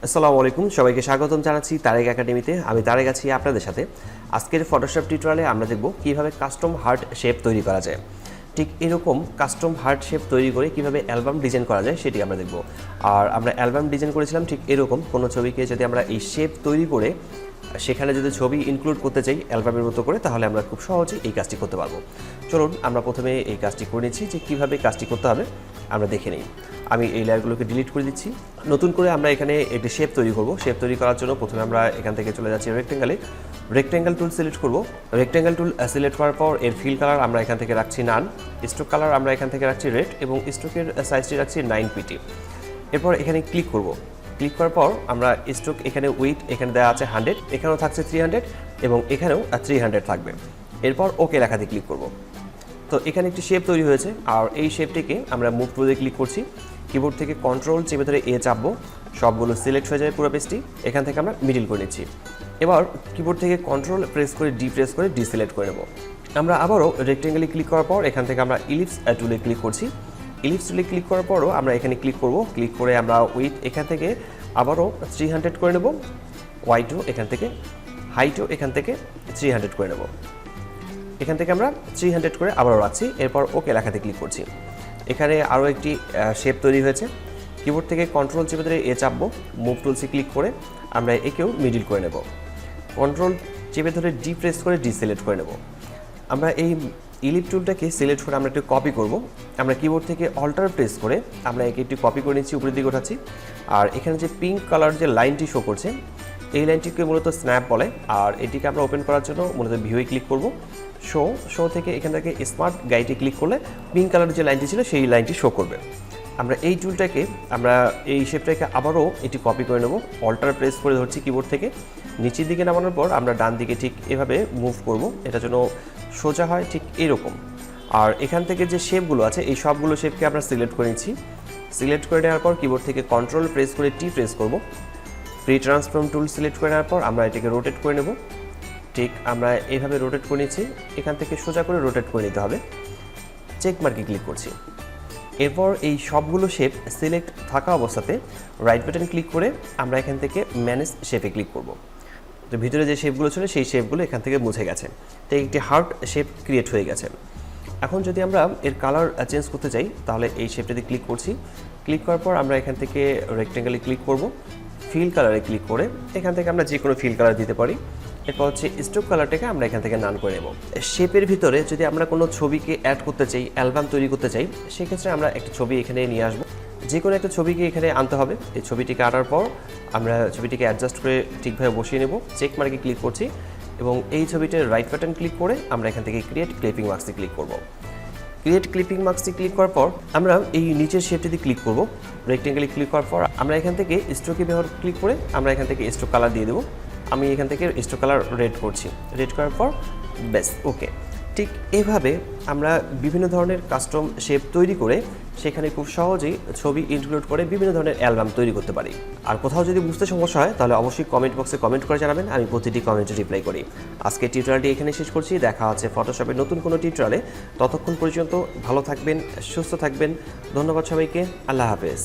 আসসালামু আলাইকুম, সবাইকে স্বাগতম জানাচ্ছি তারেক একাডেমিতে। আমি তারেক আছি আপনাদের সাথে। আজকের ফটোশপ টিউটোরিয়ালে আমরা দেখব কিভাবে কাস্টম হার্ট শেপ তৈরি করা যায়। ঠিক এরকম কাস্টম হার্ট শেপ তৈরি করে কিভাবে অ্যালবাম ডিজাইন করা যায় সেটি আমরা দেখব। আর আমরা অ্যালবাম ডিজাইন করেছিলাম ঠিক এরকম কোনো ছবিকে যদি আমরা এই শেপ তৈরি করে সেখানে যদি ছবি ইনক্লুড করতে চাই অ্যালবামের মতো করে, তাহলে আমরা খুব সহজেই এই কাজটি করতে পারবো। চলুন আমরা প্রথমে এই কাজটি করে নিচ্ছি যে কীভাবে কাজটি করতে হবে আমরা দেখে নিই। আমি এই লেয়ারগুলোকে ডিলিট করে দিচ্ছি। নতুন করে আমরা এখানে একটি শেপ তৈরি করব। শেপ তৈরি করার জন্য প্রথমে আমরা এখান থেকে চলে যাচ্ছি রেক্টেঙ্গেল টুল সিলেক্ট করব। রেক্টেঙ্গেল টুল সিলেক্ট করার পর এর ফিল কালার আমরা এখান থেকে রাখছি নান, স্ট্রোক কালার আমরা এখান থেকে রাখছি রেড এবং স্ট্রোকের সাইজটি রাখছি 9 pt। এরপর এখানে ক্লিক করব। ক্লিক করার পর আমরা স্ট্রোক এখানে উইথ এখানে দেওয়া আছে 100, এখানেও থাকছে 300 এবং এখানেও 300 থাকবে। এরপর ওকে লেখাতে ক্লিক করব। তো এখানে একটি শেপ তৈরি হয়েছে আর এই শেপটিকে আমরা মুভ টুলে ক্লিক করছি। কিবোর্ড থেকে কন্ট্রোল চেপে ধরে এ চাপবো, সবগুলো সিলেক্ট হয়ে যায় পুরো পেজটি। এখান থেকে আমরা মিডিল করে নিচ্ছি। এবার কিবোর্ড থেকে কন্ট্রোল প্রেস করে ডি সিলেক্ট করে নেব। আমরা আবারও রেক্টেঙ্গেলে ক্লিক করার পর এখান থেকে আমরা ইলিপস টুলে ক্লিক করছি। ইলিপস টুলে ক্লিক করার পরও আমরা এখানে ক্লিক করব। ক্লিক করে আমরা উইথ এখান থেকে আবারও 300 করে নেব, ওয়াইটও এখান থেকে, হাইটও এখান থেকে 300 করে নেব। এখান থেকে আমরা 300 করে আবারও রাখছি। এরপর ওকে লেখাতে ক্লিক করছি। এখানে আরও একটি শেপ তৈরি হয়েছে। কিবোর্ড থেকে কন্ট্রোল চেপে ধরে এ চাপবো, মুভ টুলসে ক্লিক করে আমরা একেও মিডিল করে নেব। কন্ট্রোল চেপে ধরে ডি সিলেক্ট করে নেব। আমরা এই ইলিপ টুলটাকে সিলেক্ট করে আমরা একটু কপি করব। আমরা কিবোর্ড থেকে অল্টার প্রেস করে আমরা একে একটু কপি করে নিচ্ছি, উপরের দিকে ওঠাচ্ছি। আর এখানে যে পিঙ্ক কালার যে লাইনটি শো করছে এই লাইনটিকে মূলত স্ন্যাপ বলে। আর এটিকে আমরা ওপেন করার জন্য মূলত ভিউয়ে ক্লিক করব। শো থেকে এখান থেকে স্মার্ট গাইডে ক্লিক করলে পিঙ্ক কালার যে লাইনটি ছিল সেই লাইনটি শো করবে। আমরা এই টুলটাকে আমরা এই শেপটাকে আবারও এটি কপি করে নেব। অল্টার প্রেস করে ধরছি কিবোর্ড থেকে, নিচের দিকে নামানোর পর আমরা ডান দিকে ঠিক এভাবে মুভ করব, এটা যেন সোজা হয় ঠিক এরকম। আর এখান থেকে যে শেপগুলো আছে এই সবগুলো শেপকে আমরা সিলেক্ট করে নিচ্ছি। সিলেক্ট করে নেওয়ার পর কিবোর্ড থেকে কন্ট্রোল প্রেস করে টি প্রেস করব। প্রি ট্রান্সফর্ম টুল সিলেক্ট করে নেওয়ার পর আমরা এটাকে রোটেট করে নেব। ঠিক আমরা এইভাবে রোটেট করে নিচ্ছি। এখান থেকে সোজা করে রোটেট করে নিতে হবে। চেক মার্কে ক্লিক করছি। এরপর এই সবগুলো শেপ সিলেক্ট থাকা অবস্থাতে রাইট বাটন ক্লিক করে আমরা এখান থেকে ম্যানেজ শেপে ক্লিক করব। তো ভিতরে যে শেপগুলো ছিল সেই শেপগুলো এখান থেকে মুছে গেছে। তো একটি হার্ট শেপ ক্রিয়েট হয়ে গেছে। এখন যদি আমরা এর কালার চেঞ্জ করতে চাই তাহলে এই শেপটাতে ক্লিক করছি। ক্লিক করার পর আমরা এখান থেকে রেক্টেঙ্গেলে ক্লিক করব। ফিল কালারে ক্লিক করে এখান থেকে আমরা যে কোনো ফিল কালার দিতে পারি। এরপর হচ্ছে স্ট্রোক কালারটাকে আমরা এখান থেকে নান করে নেব। শেপের ভিতরে যদি আমরা কোনো ছবিকে অ্যাড করতে চাই, অ্যালবাম তৈরি করতে চাই, সেক্ষেত্রে আমরা একটা ছবি এখানে নিয়ে আসবো। যে কোনো একটা ছবিকে এখানে আনতে হবে। এই ছবিটিকে আনার পর আমরা ছবিটিকে অ্যাডজাস্ট করে ঠিকভাবে বসিয়ে নেব। চেক মার্কে ক্লিক করছি এবং এই ছবিটার রাইট বাটন ক্লিক করে আমরা এখান থেকে ক্রিয়েট ক্লিপিং মার্কসে ক্লিক করব। ক্রিয়েট ক্লিপিং মার্কসে ক্লিক করার পর আমরা এই নিচের শেপটিতে ক্লিক করব। রেক্টেঙ্গেলে ক্লিক করার পর আমরা এখান থেকে স্ট্রোকে ব্যবহার ক্লিক করে আমরা এখান থেকে স্ট্রোক কালার দিয়ে দেবো। আমি এখান থেকে স্ট্রোক কালার রেড করছি। রেড করার পর ব্যাস ওকে। ঠিক এভাবে আমরা বিভিন্ন ধরনের কাস্টম শেপ তৈরি করে সেখানে খুব সহজেই ছবি ইনক্লুড করে বিভিন্ন ধরনের অ্যালবাম তৈরি করতে পারি। আর কোথাও যদি বুঝতে সমস্যা হয় তাহলে অবশ্যই কমেন্ট বক্সে কমেন্ট করে জানাবেন, আমি প্রতিটি কমেন্টে রিপ্লাই করি। আজকে টিউটোরিয়ালটি এখানে শেষ করছি। দেখা হচ্ছে ফটোশপের নতুন কোনো টিউটোরিয়ালে। ততক্ষণ পর্যন্ত ভালো থাকবেন, সুস্থ থাকবেন। ধন্যবাদ সবাইকে। আল্লাহ হাফেজ।